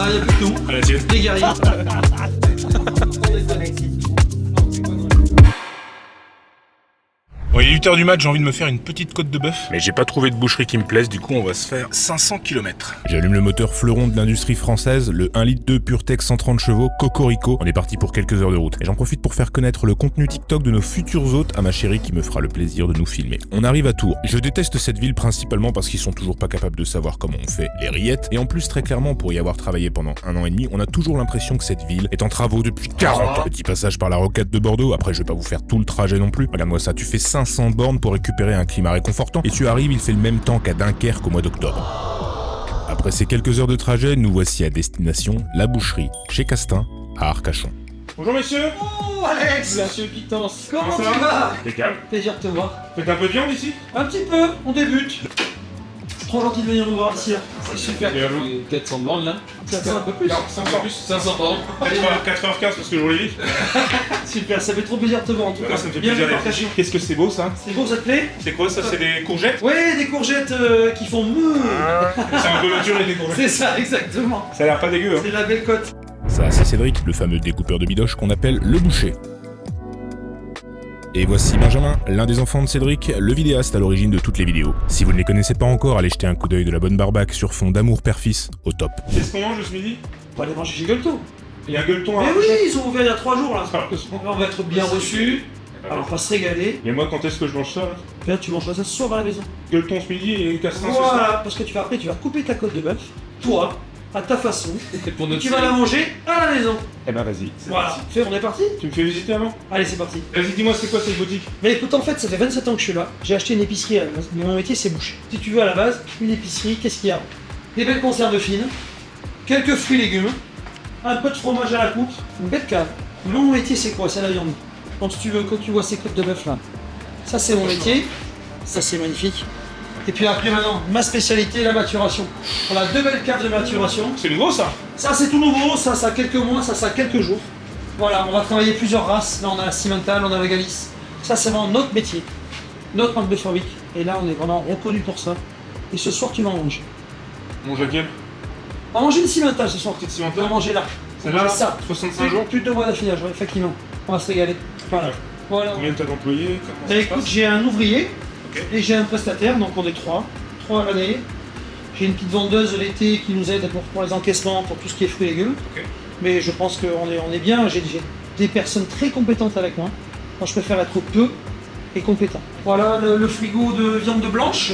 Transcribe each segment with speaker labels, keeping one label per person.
Speaker 1: Voilà, il n'y a plus que nous.
Speaker 2: À la tienne.
Speaker 1: Les guerriers.
Speaker 2: Bon, il est 8h du mat, j'ai envie de me faire une petite côte de bœuf. Mais j'ai pas trouvé de boucherie qui me plaise, du coup on va se faire 500 km. J'allume le moteur fleuron de l'industrie française, le 1 litre 2 PureTech 130 chevaux, Cocorico. On est parti pour quelques heures de route. Et j'en profite pour faire connaître le contenu TikTok de nos futurs hôtes à ma chérie qui me fera le plaisir de nous filmer. On arrive à Tours. Je déteste cette ville principalement parce qu'ils sont toujours pas capables de savoir comment on fait les rillettes. Et en plus, très clairement, pour y avoir travaillé pendant 1 an et demi, on a toujours l'impression que cette ville est en travaux depuis 40 ans. Petit passage par la rocade de Bordeaux, après je vais pas vous faire tout le trajet non plus. Regarde-moi ça, tu fais 500 bornes pour récupérer un climat réconfortant et tu arrives, il fait le même temps qu'à Dunkerque au mois d'octobre. Après ces quelques heures de trajet, nous voici à destination, la boucherie, chez Castin, à Arcachon. Bonjour messieurs.
Speaker 1: Oh Alex, monsieur Pitance. Comment
Speaker 2: ça
Speaker 1: tu vas?
Speaker 2: Impeccable.
Speaker 1: Plaisir de te voir.
Speaker 2: Faites un peu de viande ici?
Speaker 1: Un petit peu, on débute. Trop gentil de venir nous voir ici. C'est super.
Speaker 2: Et à vous?
Speaker 3: 400 bornes là.
Speaker 1: 400 un peu plus.
Speaker 2: Non, 500 plus.
Speaker 3: 500 pardon.
Speaker 2: 4h15 parce que je roulais vite.
Speaker 1: Super, ça fait trop plaisir de te voir en tout cas.
Speaker 2: Ça me fait
Speaker 1: Bien
Speaker 2: plaisir
Speaker 1: vu,
Speaker 2: d'être
Speaker 1: Arcachon.
Speaker 2: ici. Qu'est-ce que c'est beau ça?
Speaker 1: C'est beau, ça te plaît?
Speaker 2: C'est quoi ça? C'est des courgettes?
Speaker 1: Ouais, des courgettes qui font mouh.
Speaker 2: C'est un peu nature les courgettes.
Speaker 1: C'est ça, exactement.
Speaker 2: Ça a l'air pas dégueu hein.
Speaker 1: C'est de la belle cote.
Speaker 2: Ça, c'est Cédric, le fameux découpeur de bidoche qu'on appelle le boucher. Et voici Benjamin, l'un des enfants de Cédric, le vidéaste à l'origine de toutes les vidéos. Si vous ne les connaissez pas encore, allez jeter un coup d'œil de la bonne barbaque sur fond d'amour père-fils, au top. Qu'est-ce qu'on mange ce midi?
Speaker 1: On va aller manger chez Gueuleton.
Speaker 2: Il y a un gueuleton
Speaker 1: Mais
Speaker 2: à...
Speaker 1: oui, ils ont ouvert il y a 3 jours là.
Speaker 2: Ah,
Speaker 1: On va être bien reçus. Alors on va se régaler.
Speaker 2: mais moi quand est-ce que je mange ça là?
Speaker 1: Là tu manges ça ce soir à la maison.
Speaker 2: Gueuleton ce midi et Castin ce soir?
Speaker 1: Voilà, parce que tu vas après tu vas couper ta côte de bœuf, toi, à ta façon.
Speaker 3: Et pour notre
Speaker 1: Tu vas la manger à la maison.
Speaker 2: Eh ben vas-y, c'est
Speaker 1: Voilà.
Speaker 2: parti.
Speaker 1: Fais, on est parti?
Speaker 2: Tu me fais visiter avant?
Speaker 1: Allez, c'est parti.
Speaker 2: Vas-y, dis-moi c'est quoi cette boutique?
Speaker 1: Mais écoute, en fait, ça fait 27 ans que je suis là. J'ai acheté une épicerie à la base, mais mon métier c'est boucher. Si tu veux à la base, une épicerie, qu'est-ce qu'il y a? Des belles conserves fines, quelques fruits et légumes, un peu de fromage à la coupe, une belle cave. Mon métier c'est quoi? C'est la viande. Donc si tu veux, quand tu vois ces côtes de bœuf là, ça c'est mon métier, ça c'est magnifique. Et puis après maintenant, ma spécialité, la maturation. On a 2 belles caves de maturation.
Speaker 2: C'est nouveau ça?
Speaker 1: Ça c'est tout nouveau, ça a quelques mois, ça a quelques jours. Voilà, on va travailler plusieurs races. Là on a la Simmental, on a la Galice. Ça c'est vraiment notre métier, notre marque de fabrique. Et là on est vraiment reconnu pour ça. Et ce soir tu vas en manger.
Speaker 2: Mange laquelle?
Speaker 1: On va manger une Simmental ce soir.
Speaker 2: Petite
Speaker 1: On
Speaker 2: Simmental?
Speaker 1: va manger là.
Speaker 2: Celle-là,
Speaker 1: ça.
Speaker 2: 65 jours?
Speaker 1: Plus de 2 mois d'affinage, ouais, effectivement. On va se régaler. Voilà. Voilà.
Speaker 2: Combien t'as d'employés? Comment ça
Speaker 1: Et
Speaker 2: se
Speaker 1: écoute,
Speaker 2: passe?
Speaker 1: j'ai un ouvrier
Speaker 2: Ok.
Speaker 1: et j'ai un prestataire, donc on est 3 à l'année. J'ai une petite vendeuse l'été qui nous aide pour les encaissements, pour tout ce qui est fruits et légumes.
Speaker 2: Ok.
Speaker 1: Mais je pense qu'on est bien, j'ai des personnes très compétentes avec moi. Moi je préfère être peu et compétent. Voilà le frigo de viande de blanche.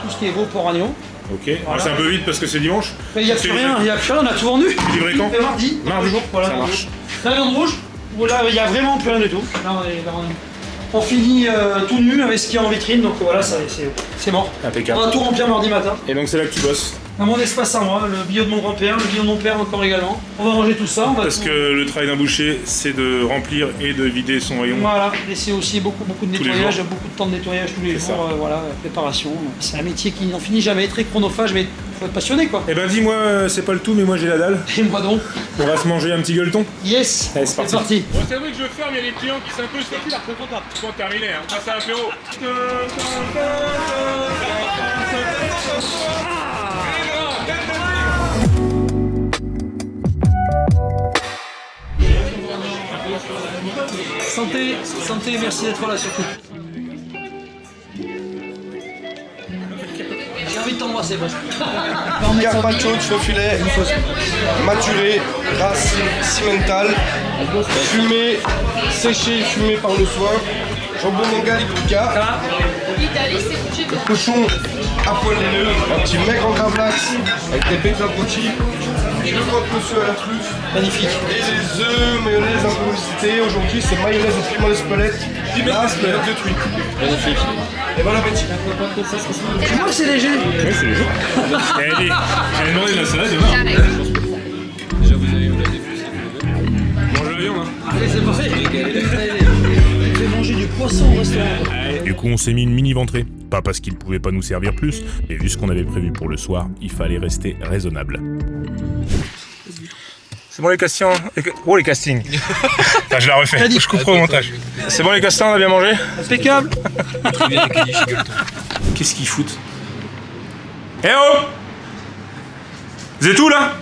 Speaker 1: Tout ce qui est veau, porc, agneau.
Speaker 2: Ok,
Speaker 1: Voilà.
Speaker 2: c'est un peu vite parce que c'est dimanche.
Speaker 1: Mais il n'y a plus rien, on a tout vendu.
Speaker 2: livré quand?
Speaker 1: C'est mardi.
Speaker 2: Mardi,
Speaker 1: Voilà,
Speaker 2: ça marche.
Speaker 1: La viande rouge, où là il n'y a vraiment plus rien du tout. Là on finit tout nu avec ce qu'il y a en vitrine, donc voilà, c'est mort.
Speaker 2: Impeccable.
Speaker 1: On va tout remplir mardi matin.
Speaker 2: Et donc c'est là que tu bosses?
Speaker 1: Dans mon espace à moi, le bio de mon grand-père, le bio de mon père encore également. On va manger tout ça. On va
Speaker 2: Parce
Speaker 1: tout-
Speaker 2: que le travail d'un boucher, c'est de remplir et de vider son rayon.
Speaker 1: Voilà, et c'est aussi beaucoup de
Speaker 2: Tous les
Speaker 1: nettoyage,
Speaker 2: jours.
Speaker 1: beaucoup de temps de nettoyage tous les
Speaker 2: C'est
Speaker 1: jours,
Speaker 2: ça.
Speaker 1: voilà, préparation. C'est un métier qui n'en finit jamais, très chronophage, mais faut être passionné quoi.
Speaker 2: Eh ben dis-moi, c'est pas le tout, mais moi j'ai la dalle.
Speaker 1: Et moi donc,
Speaker 2: On va se manger un petit gueuleton.
Speaker 1: yes,
Speaker 2: Allez, c'est parti. Bon, c'est vrai que je ferme, il y a des clients qui s'imposent. C'est qui la précontable? Bon, terminé, hein. Passe à l'apéro.
Speaker 1: santé, santé, merci d'être là surtout. J'ai envie de t'embrasser presque.
Speaker 4: Carpaccio de faux filet, maturé, race cimentale, fumé, séché, fumé par le soin, jambon mangal ipica, cochon à poil haineux, un petit maigre en gravlax avec des pétales rôtis, deux crottes monsieur à la truffe,
Speaker 1: Magnifique.
Speaker 4: et les œufs, mayonnaise un peu visité. Aujourd'hui c'est mayonnaise de piment d'Espelette, là spelette de truite. Magnifique. Et bon appétit.
Speaker 1: Tu vois que c'est léger.
Speaker 2: Ouais, c'est les jours. Elle demandé de la salade, demain.
Speaker 3: Déjà vous avez eu la défusée.
Speaker 2: Mange la viande, hein.
Speaker 1: Allez, c'est parti. Tu fais manger du poisson au restaurant.
Speaker 2: Du coup, on s'est mis une mini ventrée. Pas parce qu'il pouvait pas nous servir plus, mais vu ce qu'on avait prévu pour le soir, il fallait rester raisonnable. C'est bon les castings. Oh les castings. Enfin, je la refais, je couperai au montage. C'est bon les castings, on a bien mangé?
Speaker 1: Impeccable.
Speaker 3: Très bien accueilli chez Gueuleton.
Speaker 2: Qu'est-ce qu'ils foutent? Eh oh! Vous êtes où là?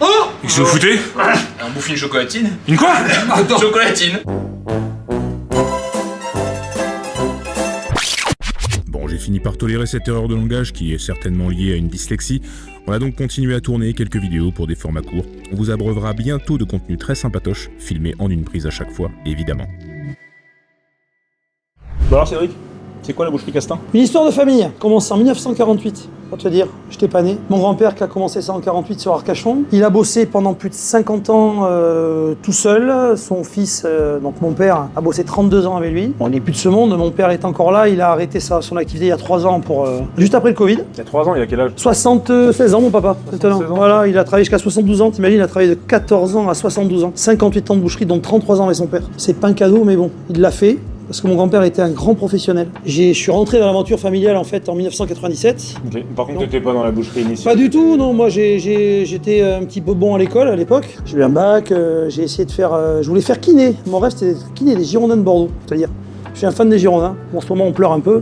Speaker 1: Oh!
Speaker 2: Qu'est-ce que vous foutez?
Speaker 3: On bouffe une chocolatine.
Speaker 2: Une quoi?
Speaker 3: Chocolatine.
Speaker 2: Bon, j'ai fini par tolérer cette erreur de langage qui est certainement liée à une dyslexie. On a donc continué à tourner quelques vidéos pour des formats courts. On vous abreuvera bientôt de contenu très sympatoche, filmé en une prise à chaque fois, évidemment.
Speaker 5: Bon alors Cédric, c'est quoi la boucherie Castin?
Speaker 1: Une histoire de famille, commence en 1948, pour te dire, j'étais pas né. Mon grand-père qui a commencé ça en 48 sur Arcachon, il a bossé pendant plus de 50 ans tout seul. Son fils, donc mon père, a bossé 32 ans avec lui. Bon, il n'est plus de ce monde, mon père est encore là, il a arrêté son activité il y a 3 ans, juste après le Covid.
Speaker 5: Il y a 3 ans, il a quel âge?
Speaker 1: 76 ans mon papa, maintenant.
Speaker 5: 76 ans.
Speaker 1: Voilà, il a travaillé jusqu'à 72 ans, t'imagines, il a travaillé de 14 ans à 72 ans. 58 ans de boucherie, dont 33 ans avec son père. C'est pas un cadeau, mais bon, il l'a fait. Parce que mon grand-père était un grand professionnel. Je suis rentré dans l'aventure familiale en fait en 1997.
Speaker 5: Ok. Par contre, t'étais pas dans la boucherie initiale?
Speaker 1: Pas du tout, non. Moi, j'étais un petit peu bon à l'école à l'époque. J'ai eu un bac, j'ai essayé de faire... je voulais faire kiné. Mon rêve, c'était kiné des Girondins de Bordeaux. C'est-à-dire, je suis un fan des Girondins. Bon, en ce moment, on pleure un peu.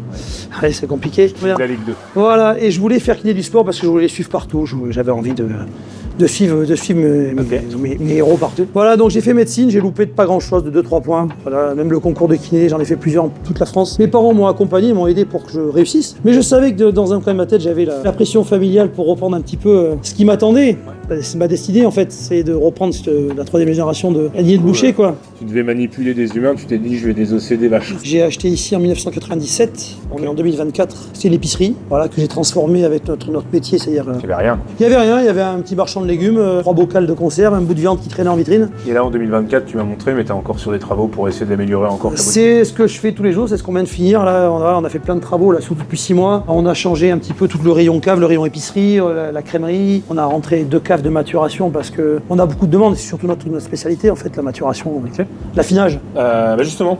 Speaker 1: Allez, c'est compliqué.
Speaker 5: La Ligue 2.
Speaker 1: Voilà, et je voulais faire kiné du sport parce que je voulais les suivre partout. J'avais envie de suivre mes héros partout. Voilà, donc j'ai fait médecine, j'ai loupé de pas grand-chose, de 2-3 points. Voilà, même le concours de kiné, j'en ai fait plusieurs en toute la France. Mes parents m'ont accompagné, m'ont aidé pour que je réussisse. Mais je savais que dans un coin de ma tête, j'avais la pression familiale pour reprendre un petit peu ce qui m'attendait. C'est ma destinée, en fait, c'est de reprendre la 3e génération de lignée de boucher, quoi.
Speaker 5: Tu devais manipuler des humains, tu t'es dit je vais désosser des vaches.
Speaker 1: J'ai acheté ici en 1997, on est en 2024. C'est l'épicerie, voilà, que j'ai transformé avec notre métier, c'est-à-dire...
Speaker 5: Il y avait rien.
Speaker 1: Il y avait rien, il y avait un petit marchand de légumes, 3 bocals de conserve, un bout de viande qui traînait en vitrine.
Speaker 5: Et là en 2024, tu m'as montré, mais t'es encore sur des travaux pour essayer d'améliorer encore ta boutique.
Speaker 1: C'est ce que je fais tous les jours, c'est ce qu'on vient de finir. Là, on a fait plein de travaux, là, surtout depuis 6 mois. On a changé un petit peu tout le rayon cave, le rayon épicerie, la crèmerie. On a rentré 2 caves de maturation parce qu'on a beaucoup de demandes. C'est surtout notre spécialité, en fait, la maturation,
Speaker 5: Ok.
Speaker 1: l'affinage.
Speaker 5: Bah justement,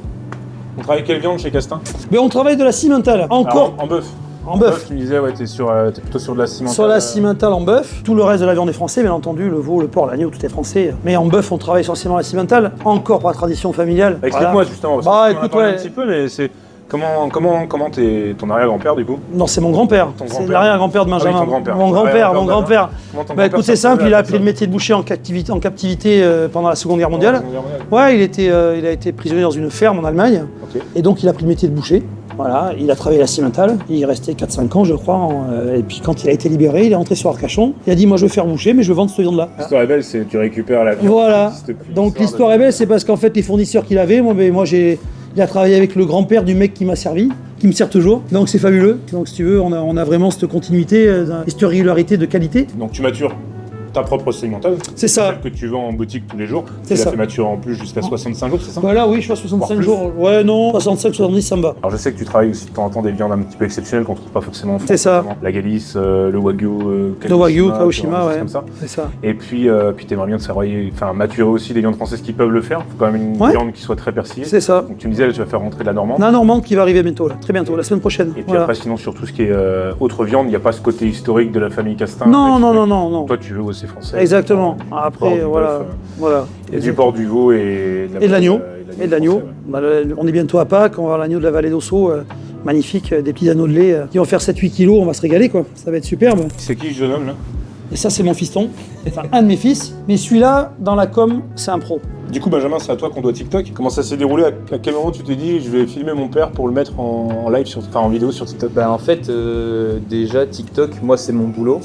Speaker 5: on travaille quelle viande chez Castin?
Speaker 1: Mais on travaille de la cimentale, encore
Speaker 5: Alors, en bœuf.
Speaker 1: en bœuf.
Speaker 5: Tu me disais, ouais, t'es plutôt sur de la cimentale.
Speaker 1: Sur la cimentale en bœuf, tout le reste de la viande est français, bien entendu, le veau, le porc, l'agneau, tout est français. Mais en bœuf, on travaille essentiellement la cimentale, encore par la tradition familiale.
Speaker 5: Explique-moi
Speaker 1: Voilà.
Speaker 5: justement, parce
Speaker 1: Bah,
Speaker 5: qu'on en a
Speaker 1: écoute,
Speaker 5: parlé
Speaker 1: ouais.
Speaker 5: un petit peu, mais c'est... Comment t'es ton arrière-grand-père du coup?
Speaker 1: Non, c'est mon grand-père.
Speaker 5: Ton
Speaker 1: C'est
Speaker 5: grand-père.
Speaker 1: l'arrière-grand-père de
Speaker 5: Ah oui,
Speaker 1: Benjamin.
Speaker 5: ton grand-père.
Speaker 1: Mon grand-père, mon
Speaker 5: Arrière-grand-père.
Speaker 1: grand-père.
Speaker 5: Comment ton
Speaker 1: Bah écoute,
Speaker 5: grand-père
Speaker 1: c'est
Speaker 5: s'est
Speaker 1: simple, il a
Speaker 5: retrouvé
Speaker 1: appris le métier de boucher en captivité pendant la Seconde Guerre mondiale.
Speaker 5: à la Seconde Guerre mondiale?
Speaker 1: Ouais, il a été prisonnier dans une ferme en Allemagne.
Speaker 5: Ok.
Speaker 1: Et donc il a pris le métier de boucher. Voilà, il a travaillé à la cimentale, il est resté 4-5 ans je crois, et puis quand il a été libéré, il est rentré sur Arcachon, il a dit moi je veux faire boucher mais je veux vendre cette viande-là.
Speaker 5: L'histoire est belle, c'est tu récupères la viande.
Speaker 1: Voilà,
Speaker 5: qui existe plus.
Speaker 1: donc l'histoire est belle, c'est parce qu'en fait les fournisseurs qu'il avait, il a travaillé avec le grand-père du mec qui m'a servi, qui me sert toujours, donc c'est fabuleux. Donc si tu veux, on a vraiment cette continuité et cette régularité de qualité.
Speaker 5: Donc tu matures ta propre cimentale.
Speaker 1: C'est ça.
Speaker 5: Celle que tu vends en boutique tous les jours.
Speaker 1: C'est
Speaker 5: tu
Speaker 1: ça.
Speaker 5: l'as fait maturer en plus jusqu'à 65 jours, c'est ça?
Speaker 1: Voilà, oui, je suis à 65
Speaker 5: plus.
Speaker 1: jours. Ouais, non, 65, 70, ça me va.
Speaker 5: Alors je sais que tu travailles aussi de temps en temps des viandes un petit peu exceptionnelles qu'on trouve pas forcément en France.
Speaker 1: C'est ça.
Speaker 5: notamment la Galice, le Wagyu,
Speaker 1: Le Wagyu,
Speaker 5: tu vois,
Speaker 1: Kaoshima,
Speaker 5: des
Speaker 1: ouais.
Speaker 5: choses comme ça.
Speaker 1: C'est ça.
Speaker 5: Et puis t'aimerais bien maturer aussi des viandes françaises qui peuvent le faire. Faut quand même une
Speaker 1: Ouais.
Speaker 5: viande qui soit très persillée.
Speaker 1: C'est ça.
Speaker 5: Donc tu me disais, là, tu vas faire rentrer de la normande.
Speaker 1: La normande qui va arriver bientôt, là, très bientôt, la semaine prochaine.
Speaker 5: Et puis
Speaker 1: Voilà.
Speaker 5: après, sinon, sur tout ce qui est autre viande, il n'y a pas ce côté historique de la famille Castin.
Speaker 1: Non,
Speaker 5: avec-
Speaker 1: non, non, non, non.
Speaker 5: Toi, tu veux aussi français.
Speaker 1: Exactement.
Speaker 5: Porc,
Speaker 1: Après,
Speaker 5: du
Speaker 1: voilà.
Speaker 5: bœuf,
Speaker 1: Voilà.
Speaker 5: Il y a du porc, du veau et
Speaker 1: Et de l'agneau.
Speaker 5: français,
Speaker 1: Et de l'agneau.
Speaker 5: ouais.
Speaker 1: On est bientôt à Pâques, on va avoir l'agneau de la vallée d'Ossau, magnifique, des petits anneaux de lait qui vont faire 7-8 kilos, on va se régaler quoi, ça va être superbe.
Speaker 5: C'est qui ce jeune homme là?
Speaker 1: Et ça c'est mon fiston, enfin un de mes fils, mais celui-là, dans la com, c'est un pro.
Speaker 5: Du coup, Benjamin, c'est à toi qu'on doit TikTok. Comment ça s'est déroulé? À quel moment tu t'es dit je vais filmer mon père pour le mettre en live, en vidéo sur TikTok?
Speaker 3: Bah en fait, déjà TikTok, moi c'est mon boulot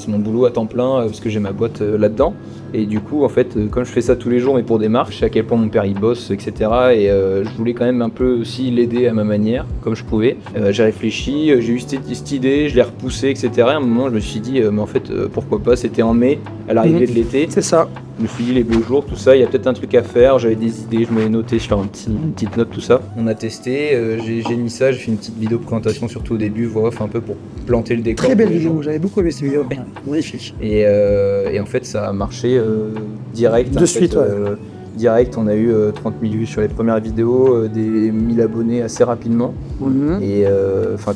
Speaker 3: à temps plein parce que j'ai ma boîte là-dedans. Et du coup, en fait, comme je fais ça tous les jours, mais pour des marques, je sais à quel point mon père il bosse, etc. Et je voulais quand même un peu aussi l'aider à ma manière, comme je pouvais. J'ai réfléchi, j'ai eu cette idée, je l'ai repoussée, etc. À un moment, je me suis dit, mais en fait, pourquoi pas? C'était en mai, à l'arrivée de l'été.
Speaker 1: C'est ça.
Speaker 3: Je me suis dit les beaux jours, tout ça, il y a peut-être un truc à faire, j'avais des idées, je m'avais noté sur une petite note, tout ça. On a testé, j'ai mis ça, j'ai fait une petite vidéo de présentation, surtout au début, voix off, un peu pour planter le décor.
Speaker 1: Très belle
Speaker 3: pour les
Speaker 1: vidéo,
Speaker 3: gens.
Speaker 1: j'avais beaucoup aimé cette vidéo. Magnifique.
Speaker 3: Et en fait, ça a marché direct.
Speaker 1: De
Speaker 3: en fait,
Speaker 1: suite, ouais.
Speaker 3: direct, on a eu 30 000 vues sur les premières vidéos, des 1000 abonnés assez rapidement. Et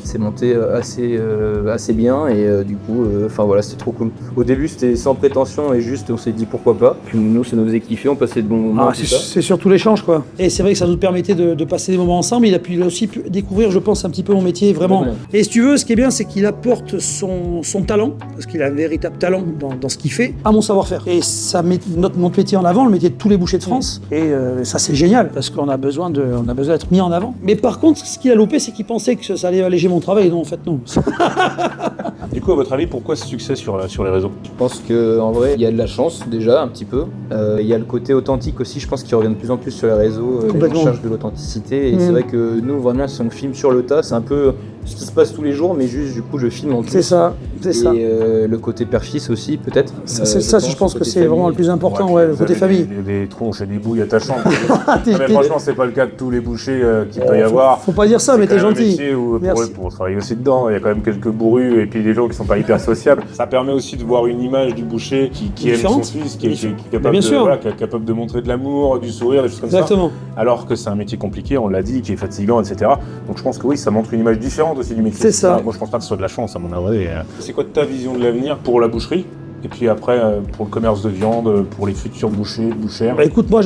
Speaker 3: c'est monté assez bien et du coup, voilà, c'était trop cool. Au début, c'était sans prétention et juste, on s'est dit pourquoi pas. Puis nous, ça nous faisait kiffer, on passait de bons moments.
Speaker 1: C'est surtout l'échange, quoi. Et c'est vrai que ça nous permettait de passer des moments ensemble. Il a pu aussi découvrir, je pense, un petit peu mon métier, vraiment. Et si tu veux, ce qui est bien, c'est qu'il apporte son talent, parce qu'il a un véritable talent dans ce qu'il fait, à mon savoir-faire. Et ça met notre métier en avant, le métier de tous les bouchers de France. Et ça, c'est génial, parce qu'on a besoin d'être mis en avant. Mais par contre, ce qu'il a loupé, c'est qu'il pensait que ça allait alléger mon travail. Non, en fait, non.
Speaker 5: Du coup, à votre avis, pourquoi ce succès sur les réseaux?
Speaker 3: Je pense qu'en vrai, il y a de la chance déjà, un petit peu. Il y a le côté authentique aussi, je pense qu'il revient de plus en plus sur les réseaux. Les gens cherchent de l'authenticité. Et c'est vrai que nous, vraiment, si on filme sur le tas, c'est un peu ce qui se passe tous les jours, mais juste, du coup, je filme en plus.
Speaker 1: C'est ça.
Speaker 3: Et le côté père-fils aussi, peut-être.
Speaker 1: Je pense que c'est vraiment le plus important, le côté famille.
Speaker 5: Des tronches et des bouilles attachantes. Mais franchement, c'est pas le cas de tous les bouchers qu'il peut y avoir.
Speaker 1: Faut pas dire ça, mais t'es gentil.
Speaker 5: Pour travailler aussi dedans, il y a quand même quelques bourrus et puis des gens qui sont pas hyper sociables. Ça permet aussi de voir une image du boucher qui aime son fils, qui est capable de montrer de l'amour, du sourire, des choses comme ça. Alors que c'est un métier compliqué, on l'a dit, qui est fatigant, etc. Donc je pense que oui, ça montre une image différente aussi du métier.
Speaker 1: C'est ça.
Speaker 5: Moi, je pense pas que ce soit de la chance, à mon avis. C'est quoi ta vision de l'avenir pour la boucherie? Et puis après, pour le commerce de viande, pour les futurs bouchères.
Speaker 1: Écoute, moi,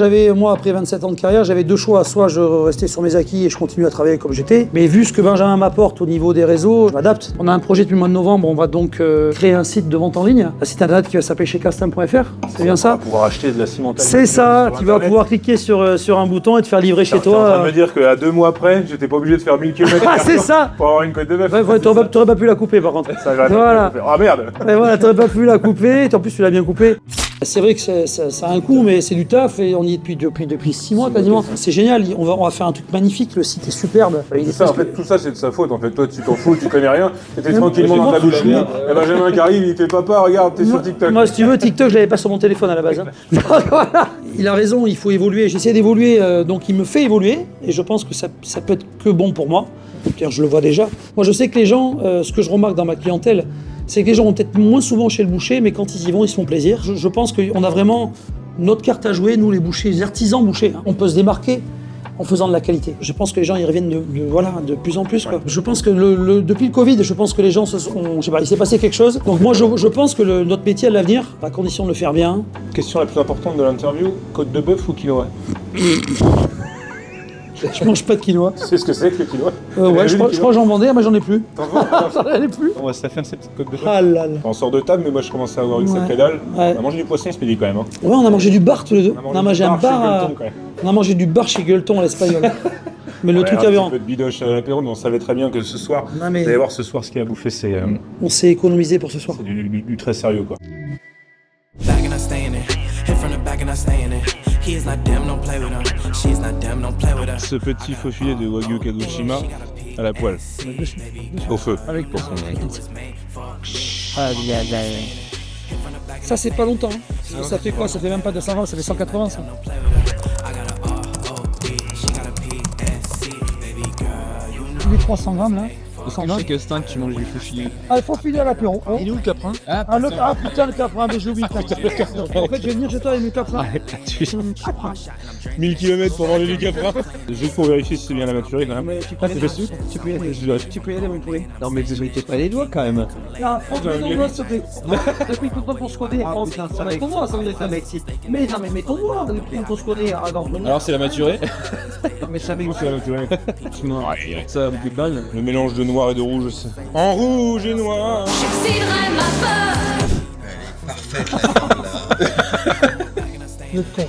Speaker 1: après 27 ans de carrière, j'avais deux choix. Soit je restais sur mes acquis et je continue à travailler comme j'étais. Mais vu ce que Benjamin m'apporte au niveau des réseaux, je m'adapte. On a un projet depuis le mois de novembre. On va donc créer un site de vente en ligne. Un site internet qui va s'appeler chezcastin.fr. C'est bien ça?
Speaker 5: On va pouvoir acheter de la cimenterie.
Speaker 1: C'est ça. Tu vas pouvoir cliquer sur un bouton et te faire livrer chez toi.
Speaker 5: Tu es en train de me dire qu'à 2 mois près, j'étais pas obligé de faire 1000 km
Speaker 1: c'est ça.
Speaker 5: Pour avoir une côte de bœuf.
Speaker 1: Ouais, t'aurais pas pu la couper par contre.
Speaker 5: Ça, voilà. Ah merde.
Speaker 1: Et voilà, t'aurais pas pu la couper. En plus, tu l'as bien coupé. C'est vrai que ça a un coût, mais c'est du taf et on y est depuis 6 mois quasiment. C'est génial, on va faire un truc magnifique, le site est superbe.
Speaker 5: En fait, tout ça c'est de sa faute. En fait, toi tu t'en fous, tu connais rien, t'étais tranquillement dans ta boucherie. Et Benjamin qui arrive, il fait papa, regarde, t'es sur TikTok.
Speaker 1: Moi, si tu veux, TikTok, je l'avais pas sur mon téléphone à la base. Voilà. Il a raison, il faut évoluer. J'essaie d'évoluer, donc il me fait évoluer et je pense que ça peut être que bon pour moi. Je le vois déjà. Moi, je sais que les gens, ce que je remarque dans ma clientèle, c'est que les gens vont peut-être moins souvent chez le boucher, mais quand ils y vont, ils se font plaisir. Je pense qu'on a vraiment notre carte à jouer, nous les bouchers, les artisans bouchers. On peut se démarquer en faisant de la qualité. Je pense que les gens y reviennent de plus en plus. Quoi. Je pense que depuis le Covid, je pense que les gens il s'est passé quelque chose. Donc moi, je pense que notre métier à l'avenir, à condition de le faire bien.
Speaker 5: Question la plus importante de l'interview, côte de bœuf ou quinoa?
Speaker 1: Je mange pas de quinoa.
Speaker 5: Tu sais ce que c'est que le quinoa?
Speaker 1: Ouais, je crois que j'en vendais, mais j'en ai plus.
Speaker 5: J'en
Speaker 1: ai plus.
Speaker 5: On va se la faire cette petite côte de bœuf.
Speaker 1: Ah là là.
Speaker 5: On sort de table, mais moi je commence à avoir une sacrée dalle. Ouais. On a mangé du poisson ce midi quand même. Hein.
Speaker 1: Ouais, on a mangé du bar tous les deux. On a mangé un bar.
Speaker 5: On a mangé du bar
Speaker 1: chez Gueuleton à l'espagnol. Mais le truc
Speaker 5: avait
Speaker 1: un
Speaker 5: petit peu de bidoche à l'apéro, mais on savait très bien que ce soir, vous allez voir ce soir ce qu'il y a à bouffer, c'est...
Speaker 1: On s'est économisé pour ce soir.
Speaker 5: C'est du très sérieux quoi. Ce petit faux filet de Wagyu Kagoshima à la poêle, au feu. Pour son...
Speaker 1: Ça c'est pas longtemps. Hein. Ça fait quoi? Ça fait même pas 220, ça fait 180 ça. Les 300 grammes là.
Speaker 3: Chez Castin que tu manges du faux filet.
Speaker 1: Ah, le faux filet à l'apéro.
Speaker 3: Il est où le caprin?
Speaker 1: Putain, le caprin, mais j'ai oublié. En fait, je vais venir chez toi avec mes caprins.
Speaker 5: 1000 km pour manger du caprin. Juste pour vérifier si c'est bien la maturité quand même.
Speaker 1: Tu peux y aller, mon poulet.
Speaker 3: Non, mais vous mettez pas les doigts quand même.
Speaker 1: Non, prends-toi ton doigt, s'il te plaît. Depuis qu'on se connaît, mets ton doigt, ça veut dire ça. Mais non, mais mets ton doigt, depuis qu'on se connaît.
Speaker 5: Alors, c'est la maturée?
Speaker 1: Mais ça met
Speaker 5: c'est la maturée.
Speaker 3: Ça, beaucoup de balles.
Speaker 5: Le mélange de noir et de rouge, c'est... En rouge et noir.
Speaker 6: J'exciderai ma peur.
Speaker 1: Le ton.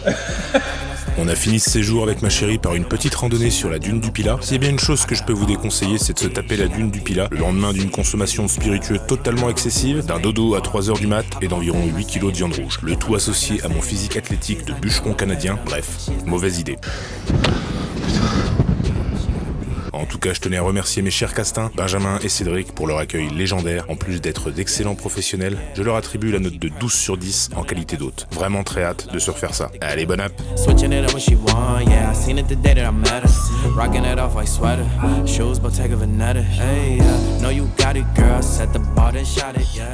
Speaker 2: On a fini ce séjour avec ma chérie par une petite randonnée sur la dune du Pilat. S'il y a bien une chose que je peux vous déconseiller, c'est de se taper la dune du Pilat le lendemain d'une consommation de spiritueux totalement excessive, d'un dodo à 3h du mat et d'environ 8 kg de viande rouge. Le tout associé à mon physique athlétique de bûcheron canadien. Bref, mauvaise idée. En tout cas, je tenais à remercier mes chers Castins, Benjamin et Cédric pour leur accueil légendaire. En plus d'être d'excellents professionnels, je leur attribue la note de 12 sur 10 en qualité d'hôte. Vraiment très hâte de se refaire ça. Allez, bonne app. Switching it up when she won, yeah, I seen it the day that I met her. Rocking it off like sweater, shoes Bottega Veneta. Hey, know you got it, girl, set the bar and shot it, yeah.